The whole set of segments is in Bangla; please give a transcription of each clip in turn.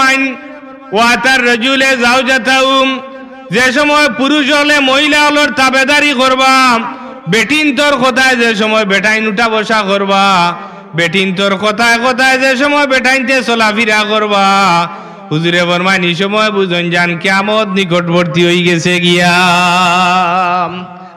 ফরমাইন ওয়াতার রাজুলে জাওজাতাহুম যে সময় পুরুষ হলে মহিলা হলোর তাবেদারি করবা বেটিন তোর কথায় যে সময় বেটাইন উঠা বসা করবা বেটিন তোর কথায় কথায় যে সময় বেটাইনতে চলাফেরা করবা হুজুরে ফরমাইন এই সময় বুঝন জান কিয়ামত নিকটবর্তী হয়ে গেছে গিয়া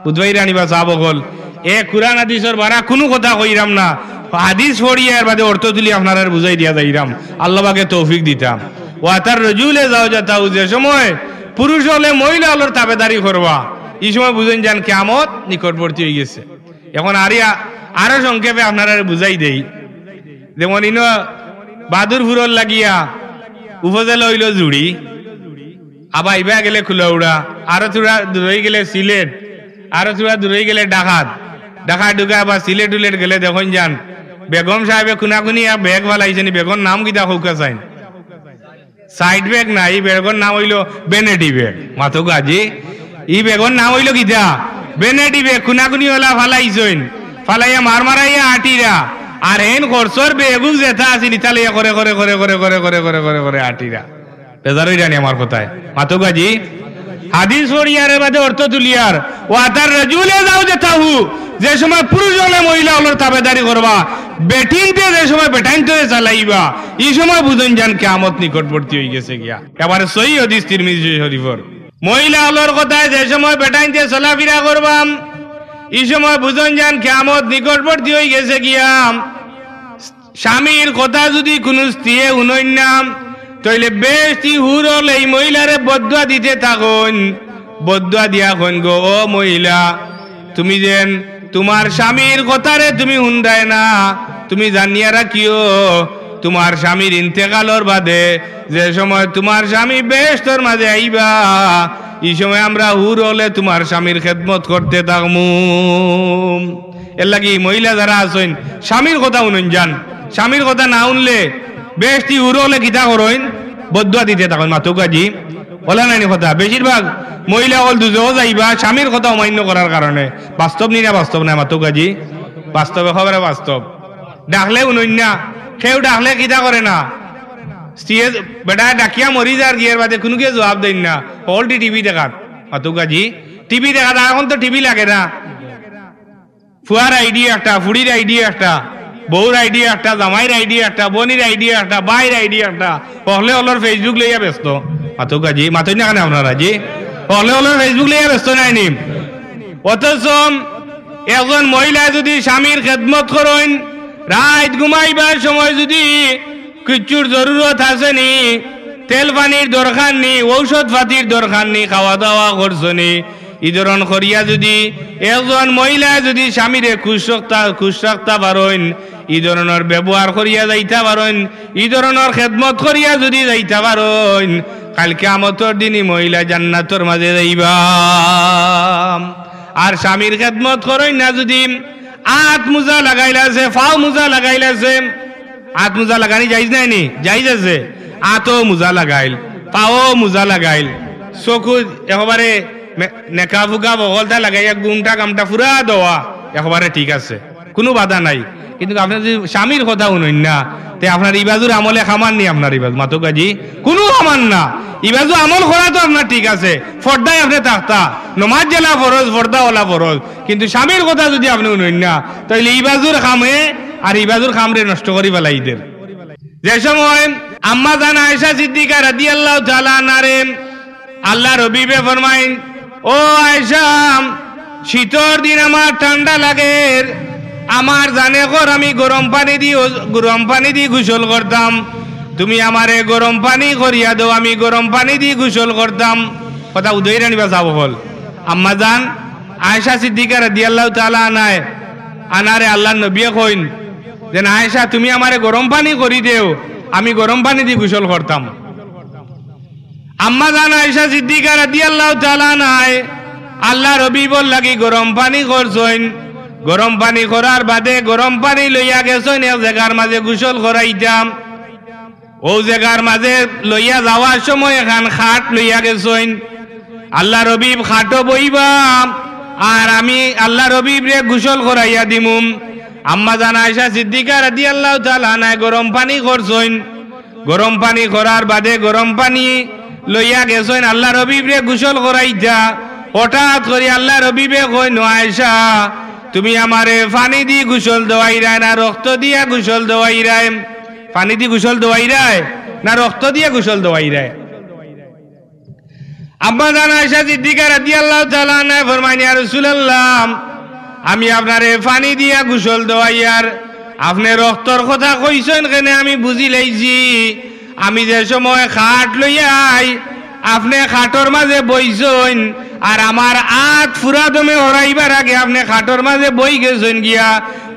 বুঝবাই রানিবা সাহাবগণ এ কুরআন হাদিসের বারা কোনো কথা কইরাম না হাদিস পড়িয়ে এর বাদে অর্থ তুলি আপনারা বুঝাই দিয়া যাইরাম আল্লাহ পাকে তৌফিক দিতাম ওয়াতার রাজুলে জাওজাতাহু যে সময় পুরুষ হলে মহিলা হলোর তাবেদারি করবা এই সময় বুঝেন যান কিয়ামত নিকটবর্তী হয়ে গেছে এখন আরো সংক্ষেপে আপনারা বুঝাই দেই যেমন ইনো বাদুরপুরর লাগিয়া উপজেলা হইল জুড়ি আবার ইবা গেলে খুলৌড়া আরো থোড়া দূরে গেলে সিলেট আরো থোড়া দূরে গেলে ডাকাত ঢুকা আবার সিলেট উলেট গেলে দেখুন যান বেগম সাহেবে খুনাখুনি ব্যাগ ভালাইছেন বেগর নাম কিতা হৌকা চাইন সাইড ব্যাগ না এই বেগর নাম হইল বেনেটি ব্যাগ মাথো গাজি এই বেগর নাম হইল কিতা বেনেটি ব্যাগ খুনাখুনি হলা ফালাইছেন ফালাইয়া মারাইয়া আটিরা আর হেন খরচর বেগুক যেটা আছিল ইতালিয়া করে করে করে করে করে করে করে করে করে আটিরা বেজারই জানি আমার কথায় মাথো গাজি হাদিস পড়িয়ার বাদে অর্থ তুলিয়ার ওয়াতার রাজুলে জাওজাতাহু যে সময় পুরুষ হলে মহিলা হলোর তাবেদারি করবা বেটিনতে যে সময় বেটাইনতে চালাইবা এই সময় বুঝুন যান কিয়ামত নিকটবর্তী হয়ে গেছে গিয়া এবারে সহিহ হাদিস তিরমিজি শরীফের মহিলা হলোর কথায় যে সময় বেটাইনতে চলাফেরা করবা এই সময় বুঝুন যান কিয়ামত নিকটবর্তী হয়ে গেছে গিয়া স্বামীর কথা যদি কোনো স্ত্রীয়ে শুনই না তাইলে বেশি হুর হলে এই মহিলারে বদুয়া দিতে থাকুন বদুয়া দিয়া কোন গো ও মহিলা তুমি যেন তোমার স্বামীর কথারে তুমি শুনদায় না তুমি জানিয়া রাখিও তোমার স্বামীর ইন্তেকালর বাদে যে সময় তোমার স্বামী বেশতর মাঝে আইবা এই সময় আমরা হুর হলে তোমার স্বামীর খেদমত করতে থাকমু এর লাগি মহিলা যারা আছেন স্বামীর কথা শুনুন যান স্বামীর কথা না শুনলে বেশি হুর হলে কিতা করেন বদুয়া দিতে থাকুন মাতুকাজি বলা নাইনি কথা বেশিরভাগ মহিলা হল দুজো যাইবা স্বামীর কথা অমান্য করার কারণে বাস্তব নি না বাস্তব না মাতুকাজি বাস্তবে খবরে বাস্তব ডাকলে শুনুন না কেউ ডাকলে কিতা করে না বেটা ডাকিয়া মরি যার গিয়ার বাদে কোনো কে জবাব দেন না অলটি টিভি দেখাত মাতুকাজি টিভি দেখাত এখন তো টিভি লাগে না ফুয়ার আইডিয়া একটা ফুড়ির আইডিয়া একটা বউর আইডিয়া একটা জামাইর আইডিয়া একটা বোনের আইডিয়া একটা বাইর আইডিয়া একটা পহলে হলোর ফেসবুক লইয়া ব্যস্ত মাতুকাজি মাতুই না কেন আপনারা জি পহলে হলোর ফেসবুক লইয়া ব্যস্ত নাইনি অথচ একজন মহিলা যদি স্বামীর খেদমত করেন রাত ঘুমাইবার সময় যদি কিচ্ছুর জরুরত আছে নি তেল পানির দরকার নি ঔষধ পাতির দরকার নি খাওয়া দাওয়া করছনি এই ধরন করিয়া যদি একজন মহিলা যদি স্বামীরে খুশ রাখতে পারেন এই ধরনের ব্যবহার করিয়া যাইতে পারেন এই ধরনের খেদমত করিয়া যদি যাইতে পারেন কাল কিয়ামতের দিনই মহিলা জান্নাতের মাঝে যাইবা আর স্বামীর খেদমত করেন না যদি আত মোজা লাগাইলাছে ফাও মোজা লাগাইলাছে আত মোজা লাগানি যাইজ নাইনি যাইজ আছে আতো মোজা লাগাইল পাও মোজা লাগাইল চকু একেবারে নেকা ফুকা বগলটা লাগাইয়া গুমটা কামটা ফুরা দেওয়া একেবারে ঠিক আছে কোনো বাধা নাই কিন্তু আপনার যদি স্বামীর কথা শুনুন না তে আপনার ইবাজুর আমলে খামান নি আপনার ইবাজ মাতুকাজি কোনো খামান না ইবাজু আমল করা তো আপনার ঠিক আছে ফর্দায় আপনি থাকতা নমাজ জেলা ফরজ ফর্দা ওলা ফরজ কিন্তু স্বামীর কথা যদি আপনি শুনুন না তাহলে ইবাজুর খামে আর ইবাজুর খামরে নষ্ট করি ফেলাইদের যে সময় আম্মা জান আয়েশা সিদ্দিকা রাদিয়াল্লাহু তাআলা আনহারে আল্লাহ রবিবে ফরমাইন ও আয়েশা শীতর দিন আমার ঠান্ডা লাগে আমার জানে কর আমি গরম পানি দিয়ে গোসল করতাম তুমি আমারে গরম পানি করিয়া দাও আমি গরম পানি দিয়ে গোসল করতাম কথা উদয় রানিবা যাব হল আম্মা জান আয়েশা সিদ্দিকা রাদিয়াল্লাহু তাআলা আনহারে আল্লাহ নবী কইন যে আয়েশা তুমি আমারে গরম পানি করি দেও আমি গরম পানি দিয়ে গোসল করতাম আম্মা জান আয়েশা সিদ্দিকা রাদিয়াল্লাহু তাআলা আনহা আল্লাহ রবিবর লাগি গরম পানি করছইন গরম পানি করার বাদে গরম পানি লইয়া গেছইন এক জায়গার মাঝে গোসল করাইতাম ও জায়গার মাঝে লইয়া যাওয়ার সময় এখান খাট লইয়া গেছইন আল্লাহ রবিব খাটো বইবা আর আমি আল্লাহ রবিব রে গোসল করাইয়া দিমুম আম্মা জান আয়েশা সিদ্দিকা রাদিয়াল্লাহু তাআলা আনহা গরম পানি করছইন গরম পানি করার বাদে গরম পানি লইয়া গেছেন আল্লাহ রবিবে গোসল করাইতা হঠাৎ করে আল্লাহ রবিবে কই নো আয়েশা তুমি আমারে পানি দি গোসল দেওয়াইরা না রক্ত দিয়া গোসল দেওয়াইরাই পানি দি গোসল দেওয়াইরাই না রক্ত দিয়া গোসল দেওয়াইরাই আম্মা জান আয়েশা সিদ্দিকা রাদিয়াল্লাহু তাআলা আনহা ফরমায় ইয়া রাসূলুল্লাহ আমি আপনারে পানি দিয়া গোসল দেওয়াইয়ার আপনি রক্তর কথা কইছেন কেন আমি বুঝি লাইছি আমি যে সময় খাট লইয়াই আপনি খাটর মাঝে বইছেন আর আমার আত ফুরা দমে হরাইবার আগে আপনি খাটর মাঝে বই গেছেন গিয়া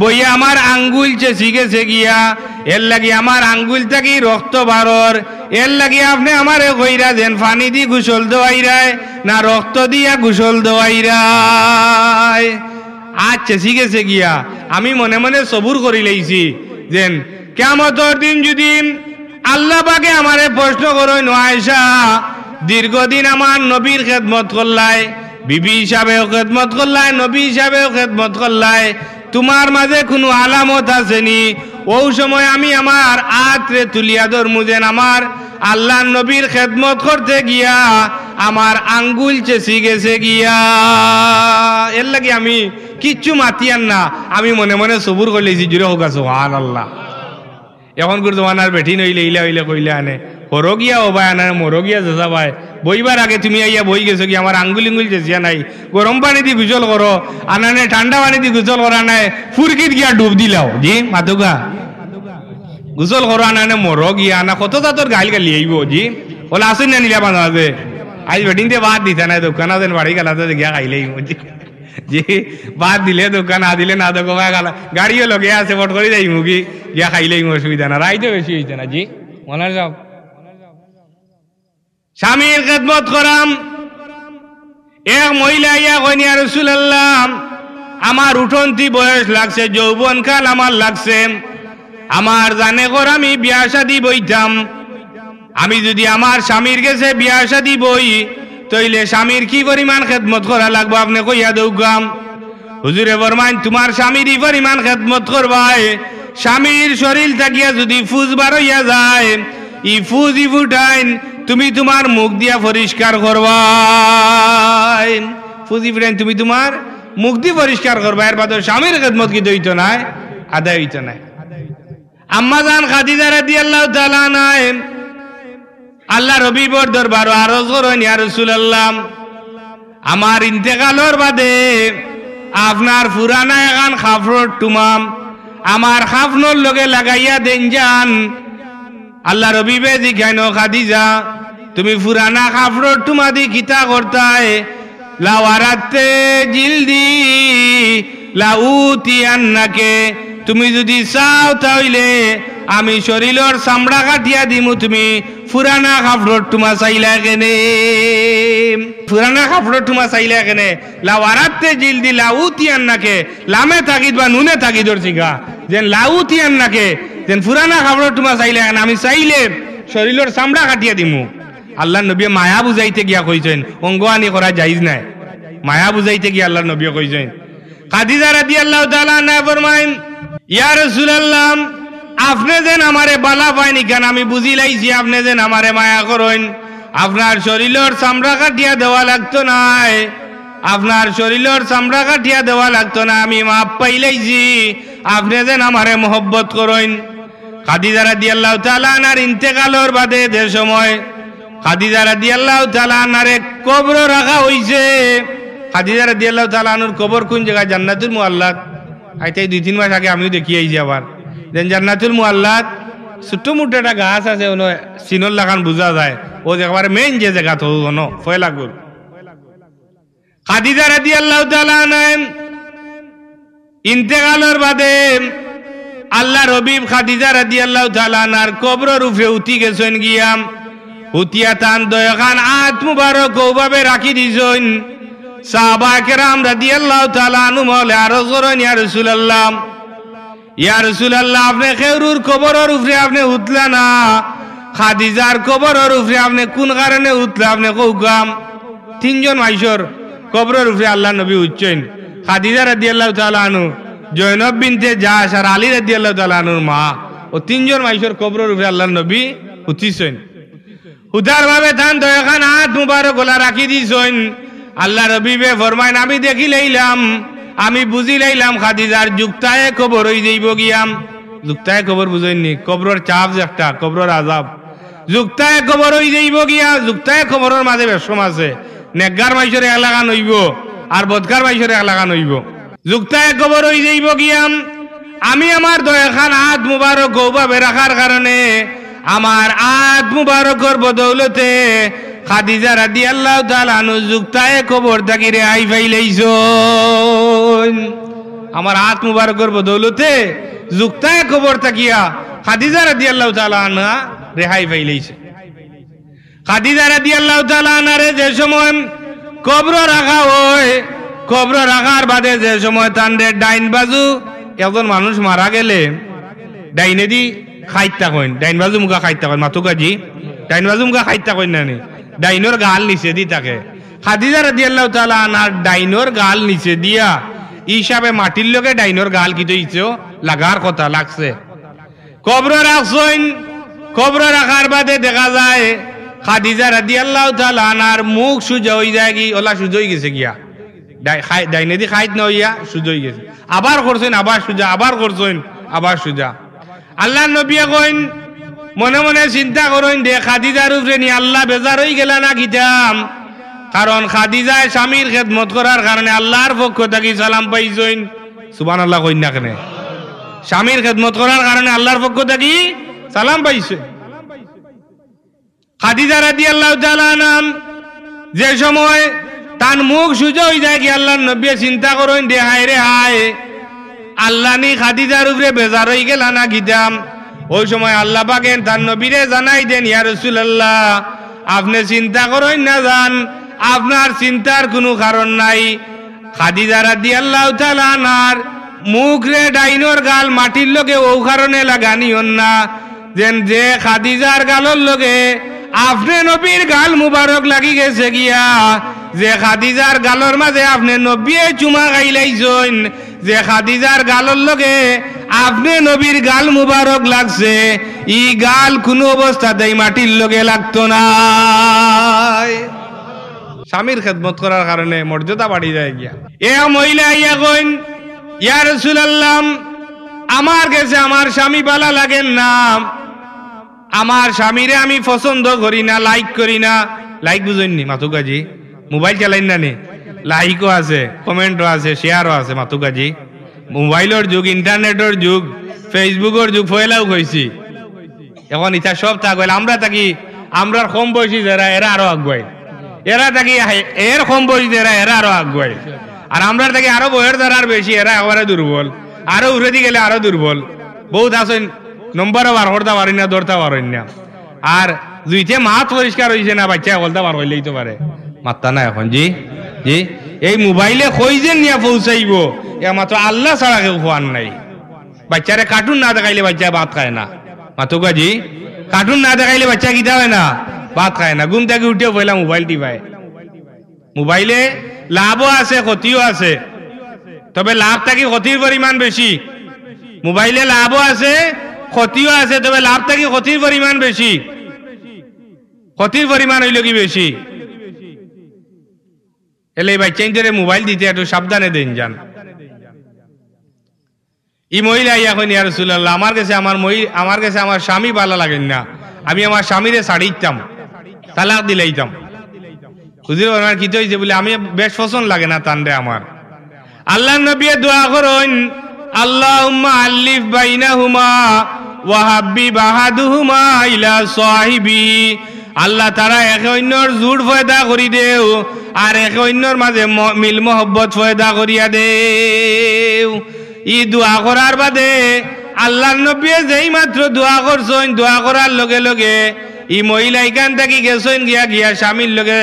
বইয়া আমার আঙ্গুল চেঁচি গেছে গিয়া এর লাগি আমার আঙ্গুল থাকি রক্ত বারর এর লাগি আপনি আমারে কইরা দেন পানি দি গোসল দেওয়াইরায় না রক্ত দিয়া গোসল দেওয়াইরায় আজ চেঁচি গেছে গিয়া আমি মনে মনে সবুর করি লাইছি যেন কিয়ামতের দিন যদি আল্লাহ পাকে আমারে প্রশ্ন করই নো আয়েশা দীর্ঘদিন আমার নবীর খেদমত করলাই বিবি হিসাবেও খেদমত করলাই নবী হিসাবেও খেদমত করলাই তোমার মাঝে কোনো আলামত আসেনি ওই সময় আমি আমার আত্রে তুলিয়া ধরমু যেন আমার আল্লাহ নবীর খেদমত করতে গিয়া আমার আঙ্গুল চেঁচি গেছে গিয়া এর লাগে আমি কিচ্ছু মাতিয়ান না আমি মনে মনে সবুর করলেছি জুড়ে হোক সুবহানাল্লাহ এখন করে তোমার আর বেঠি নইলে ইলা হইলে কইলে আনে হরো গিয়া ও ভাই আনার মরো গিয়া যেসা ভাই বইবার আগে তুমি আইয়া বই গেছো কি আমার আঙ্গুল ইঙ্গুল চেঁচিয়া নাই গরম পানি দিয়ে গুজল করো আনানে ঠান্ডা পানি দিয়ে গুজল করা নাই ফুরকিত গিয়া ডুব দিলাও জি মাতুগা গুজল করো আনানে মরো গিয়া আনা কত জাতর গাইল গালি আইব জি ওলা আসুন না নিলা বান্ধা আছে আজ বেটিং দিয়ে বাদ দিতে নাই দোকান আছে বাড়ি গেলাতে গিয়া খাইলেই জি জি বাদ দিলে দোকান না দিলে না দোকা গেলা গাড়িও লগে আছে ফট করে যাই মুগি গিয়া খাইলেই অসুবিধা না রাইতে বেশি হইছে না জি মনে যাও স্বামীর খেদমত করাম এক মহিলা ইয়া কইনি ইয়া রাসূলুল্লাহ আমার উঠন্তি বয়স লাগছে যৌবন কাল আমার লাগছে আমার জানে কর আমি বিয়া শাদী বইতাম আমি যদি আমার স্বামীর কাছে বিয়া শাদী বই তইলে স্বামীর কি পরিমাণ খেদমত করা লাগবে আপনি কইয়া দৌগাম হুজুরে ফরমাইন তোমার স্বামীরই পরিমাণ খেদমত করবাই স্বামীর শরীর থাকিয়া যদি ফুজ বার হইয়া যায় ই ফুজ ই ফুটাইন তুমি তোমার মুখ দিয়া পরিষ্কার করবাই ফুজি ফুটাইন তুমি তোমার মুখ দিয়ে পরিষ্কার করবা এর বাদে স্বামীর খেদমত কি দইতো নাই আদায় হইতো নাই আম্মা জান খাদিজা রাদিয়াল্লাহু তাআলা আনহা আল্লাহ রবিবর দরবার আরজ করেন ইয়া রাসূলুল্লাহ আমার ইন্তেকালের বাদে আপনার পুরানা এখান খাফরত টুমাম আমার খাফনর লগে লাগাইয়া দেন যান আল্লাহ রবিবে জিজ্ঞানো খাদিজা তুমি পুরানা খাফরত টুমা দি কিতা করতায় লাওয়ারাতে জিলদি লাউতি আন্নাকে তুমি যদি চাও তাইলে আমি শরীরের চামড়া কাটিয়া দিমু তুমি পুরানা কাপড় টুমা চাইলা কেনে পুরানা কাপড় টুমা চাইলা কেনে লাওয়ারাতে জিলদি লাউতি আন্নাকে লামে থাকিদ বা নুনে থাকিদর চিগা যেন লাউতি আন্নাকে যেন পুরানা কাপড় টুমা চাইলা কেনে আমি চাইলে শরীরের চামড়া কাটিয়া দিমু আল্লাহ নবী মায়া বুঝাইতে গিয়া কইছেন অঙ্গহানি করা জায়েজ নাই মায়া বুঝাইতে গিয়া আল্লাহ নবী কইছেন খাদিজা রাদিয়াল্লাহু তাআলা আনহা ফরমাইন ইয়া রাসূলুল্লাহ আপনি যেন আমারে বালা পাইনি কেন আমি বুঝি লাইছি আপনি যেন আমারে মায়া করেন আপনার শরীরের চামড়া কাটিয়া দেওয়া লাগতো নাই আপনার শরীরের চামড়া কাটিয়া দেওয়া লাগতো না আমি মাপ পাইলাইছি আপনি যেন আমারে মহব্বত করেন খাদিজা রাদিয়াল্লাহু তাআলা আনহার ইন্তেকালের বাদে যে সময় খাদিজা রাদিয়াল্লাহু তাআলা আনহারে কবর রাখা হইছে খাদিজা রাদিয়াল্লাহু তাআলা আনহার কবর কোন জায়গায় জান্নাতুল মুআল্লাত আইতে 2-3 মাস আগে আমিও দেখি আইছি আবার দেন জান্নাতুল মুআল্লাত ছোট মোটো একটা গাছ আছে ওনো সিনল লাগান বুঝা যায় ও একেবারে মেইন যে জায়গা তো ওনো ফয়লা গুল খাদিজা রাদিয়াল্লাহু তাআলা আনহা ইন্তেকালের বাদে আল্লাহ রবিব খাদিজা রাদিয়াল্লাহু তাআলা আনহার কবরের উপরে উঠি গেছেন গিয়া উঠিয়া তান দয়াখান আত মুবারক ওভাবে রাখি দিছেন সাহাবা কেরাম রাদিয়াল্লাহু তাআলা আনহু বলে আরজ করেন ইয়া রাসূলুল্লাহ আপনি খেরুর কবরের উপরে আপনি উঠলা না খাদিজার কবরের উপরে আপনি কোন কারণে উঠলা আপনি কৌগাম 3 জন মাইশর কবরের উপরে আল্লাহ নবী উঠছেন খাদিজা রাদিয়াল্লাহু তাআলা আনহু জয়নব বিনতে জাশ আর আলী রাদিয়াল্লাহু তাআলা আনহুর মা ও 3 জন মাইশর কবরের উপরে আল্লাহ নবী উঠিছেন উদার ভাবে তান দয়াখান হাত মুবারক গোলা রাখি দিছেন আল্লাহ রবিবে ফরমাইন আমি দেখি লইলাম আমি বুঝি লইলাম খাদিজার যুক্তায় খবর হই যাইব গিয়াম যুক্তায় খবর বুঝেননি কবরের চাপ যে একটা কবরের আজাব যুক্তায় খবর হই যাইব গিয়া যুক্তায় খবরের মাঝে বেশম আছে নেকগার মাইশরে এলাকা নইব আর বদকার মাইশরে এলাকা নইব যুক্তায় খবর হই যাইব গিয়াম আমি আমার দয়াখান হাত মুবারক গৌভাবে রাখার কারণে আমার হাত মুবারকর বদৌলতে খাদিজা রাদিয়াল্লাহু তাআলা আনহু যুক্তায় খবর থাকি রেহাই পাইলেইছন আমার হাত মুবারকর বদৌলতে যুক্তায় খবর থাকিয়া খাদিজা রাদিয়াল্লাহু তাআলা আনহা রেহাই পাইলেইছে খাদিজা রাদিয়াল্লাহু তাআলা আনহারে যে সময় কবর রাখা হয় কবর রাখার বাদে যে সময় তান্ডে ডাইন বাজু একজন মানুষ মারা গেলে ডাইনে দি খাইতা কইন ডাইন বাজু মুখা খাইতা কইন মাতুকাজি ডাইন বাজু মুখা খাইতা কইন না ডাইনোর গাল নিচে দি থাকে খাদিজা রাদিয়াল্লাহু তাআলা আনহার ডাইনোর গাল নিচে দিয়া হিসাবে মাটির লগে ডাইনোর গাল কি দিছো লাগার কথা লাগছে কবর রাখছেন কবর রাখার বাদে দেখা যায় খাদিজা রাদিয়াল্লাহু তাআলা আনহার মুখ সুজা হই যায় কি ওলা সুজা হই গেছে গিয়া ডাইনে দি খাইত না হইয়া সুজা হই গেছে আবার করছেন আবার সুজা আবার করছেন আবার সুজা আল্লাহ নবী কইন মনে মনে চিন্তা করেন দে খাদিজার উপরে নি আল্লাহ বেজার হই গেলা না কিতাম কারণ খাদিজায় স্বামীর খেদমত করার কারণে আল্লাহর পক্ষ থেকে সালাম পাইছেন সুবহানাল্লাহ কইন না কেন স্বামীর খেদমত করার কারণে আল্লাহর পক্ষ থেকে সালাম পাইছে খাদিজা রাদিয়াল্লাহু তাআলা আনহা যে সময় তার মুখ সুজা হই যায় কি আল্লাহর নবী চিন্তা করেন দে হায় রে হায় আল্লাহ নি খাদিজার উপরে বেজার হই গেলা না কিতাম ওই সময় আল্লাহ পাকেন তার নবীরে জানাই দেন ইয়া রাসূলুল্লাহ আপনি চিন্তা করেন না জান আপনার চিন্তার কোনো কারণ নাই খাদিজা রাদিয়াল্লাহু তাআলা আনহার মুখ রে ডাইনোর গাল মাটির লগে ও কারণে লাগানিও না যেন যে খাদিজার গালর লগে আপনি নবীর গাল মুবারক লাগি গেছে গিয়া যে খাদিজার গালর মাঝে আপনি নবীয়ে চুমা খাইলাইছেন যে খাদিজার গালর লগে আপনি নবীর গাল মুবারক লাগছে ই গাল কোনো অবস্থাতেই মাটির লগে লাগতো না স্বামীর খেদমত করার কারণে মর্যাদা বাড়ি যায় গিয়া এ মহিলা ইয়া কইন ইয়া রাসূলুল্লাহ আমার কাছে আমার স্বামী ভালো লাগেন না আমার স্বামীরে আমি পছন্দ করি না লাইক করি না লাইক বুঝেননি মাতুকাজি মোবাইল চালাইন না নি লাইকও আছে কমেন্টও আছে শেয়ারও আছে মাতুকাজি মোবাইলের যুগ ইন্টারনেটের যুগ ফেসবুকের যুগ ফয়লাও কইছি এখন ইচ্ছা সব থাকবে আমরা থাকি আমরা কম বয়সী যারা এরা আরো আগুয়াই এরা থাকি এর কম বয়সী যারা এরা আরো আগুয়াই আর আমরা থাকি আরো বয়সের যারা আর বেশি এরা একেবারে দুর্বল আরো উড়ে দিয়ে গেলে আরো দুর্বল বহুত আছেন নম্বরও বার করতে পারি না ধরতে পারেন না আর দুইতে মাত পরিষ্কার হয়েছে না বাচ্চা বলতে বার হইলেই তো পারে মাত্তা না এখন জি জি এই মোবাইলে কই যে নিয়ে পৌঁছাইব মাত্র আল্লাহ ছাড়া কেউ খোয়ান নাই বাচ্চারে কার্টুন না দেখাইলে বাচ্চা ভাত খায় না মাতুকা জি কার্টুন না দেখাইলে বাচ্চা কিতা হয় না ভাত খায় না ঘুম থেকে উঠে পয়লা মোবাইল টিপায় মোবাইলে লাভও আছে ক্ষতিও আছে তবে লাভ থাকি ক্ষতির পরিমাণ বেশি মোবাইলে লাভও আছে ক্ষতিও আছে তবে লাভ থাকি ক্ষতির পরিমাণ বেশি ক্ষতির পরিমাণ হইল কি বেশি এলে এই বাচ্চাদের মোবাইল দিতে একটু সাবধানে দেন যান ই মহিলা ইয়া কইন ইয়া রাসূলুল্লাহ আমার কাছে আমার স্বামী ভালো লাগেন না আমি আমার স্বামীরে ছাড়িতাম তালাক দিলাইতাম হুজুর আমার কি হইছে বলে আমি বেশ পছন্দ লাগে না তানরে আমার আল্লাহর নবী দোয়া করেন আল্লাহুম্মা আলিফ বাইনাহুমা ওয়া হাব্বিব আহাদুহুমা ইলা সাহিবি আল্লাহ তারা একে অন্যর জুড় ফয়দা করি দেও আর একে অন্যর মাঝে মিল মহব্বত ফয়দা করিয়া দেও ই দোয়া করার বাদে আল্লাহর নবী যেই মাত্র দোয়া করছেন দোয়া করার লগে লগে ই মহিলা এখান থেকে গেছেন গিয়া স্বামীর লগে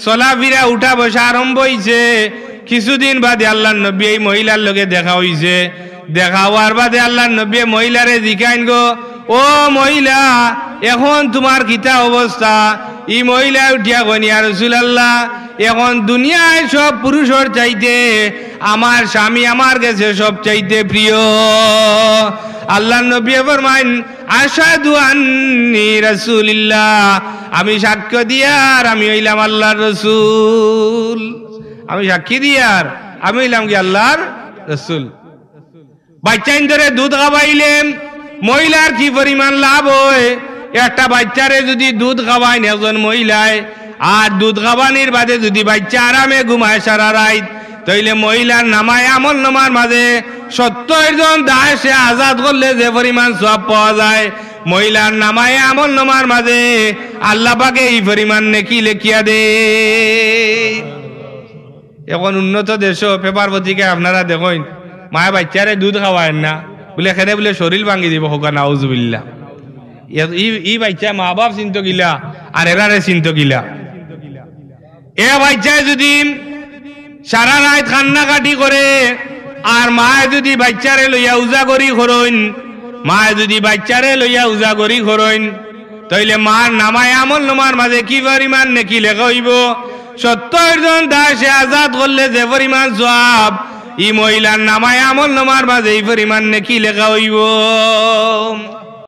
চলাফিরা উঠা বসা আরম্ভ হইছে কিছুদিন বাদে আল্লাহর নবী এই মহিলার লগে দেখা হইছে দেখা হওয়ার বাদে আল্লাহর নবী মহিলারে জিজ্ঞাসা গো ও মহিলা এখন তোমার কিতা অবস্থা ই মহিলা উঠিয়া কইন ইয়া রাসূলুল্লাহ এখন দুনিয়ায় সব পুরুষের চাইতে আমার স্বামী আমার কাছে সব চাইতে প্রিয় আল্লাহর নবী ফরমাইন আশহাদু আন্নী রাসূলুল্লাহ, আমি সাক্ষ্য দিয়ার আমি হইলাম আল্লাহর রাসূল। আমি সাক্ষী দিয়ার আমি হইলাম কি আল্লাহর রাসূল। বাচ্চা ধরে দুধ খাওয়াইলেন, মহিলার কি পরিমাণ লাভ হয়? একটা বাচ্চারে যদি দুধ খাওয়াইন একজন মহিলায়, আর দুধ খাওয়ানির বাদে যদি বাচ্চা আরামে ঘুমায় সারা রাত, তাইলে মহিলার নামায় আমল নামার মাঝে 70 জন দাসে আজাদ করলে যে পরিমাণ সওয়াব পাওয়া যায়, মহিলার নামায় আমল নামার মাঝে আল্লাহ পাকে এই পরিমাণ নেকি লেখিয়া দে। এখন উন্নত দেশ পেপার পত্রিকায় আপনারা দেখেন, মায়ের বাচ্চারে দুধ খাওয়ায় না বলে খেলে বলে শরীর ভাঙি দিব, হোকা নাউজুবিল্লাহ। ই বাচ্চা মা বাপ চিন্ত গিলা আর এরারে চিন্ত গিলা। এ বাচ্চায় যদি সারা রাত কান্নাকাটি করে, আর মায়ে যদি বাচ্চারে লইয়া উজাগরি করইন, মায়ে যদি বাচ্চারে লইয়া উজাগরি করইন, তাইলে মার নামায় আমল নামার মাঝে কি পরিমাণ নেকি লেখা হইব? 70 জন দাসে আজাদ করলে যে পরিমাণ সওয়াব, ই মহিলার নামায় আমল নামার মাঝে এই পরিমাণ নেকি লেখা হইব।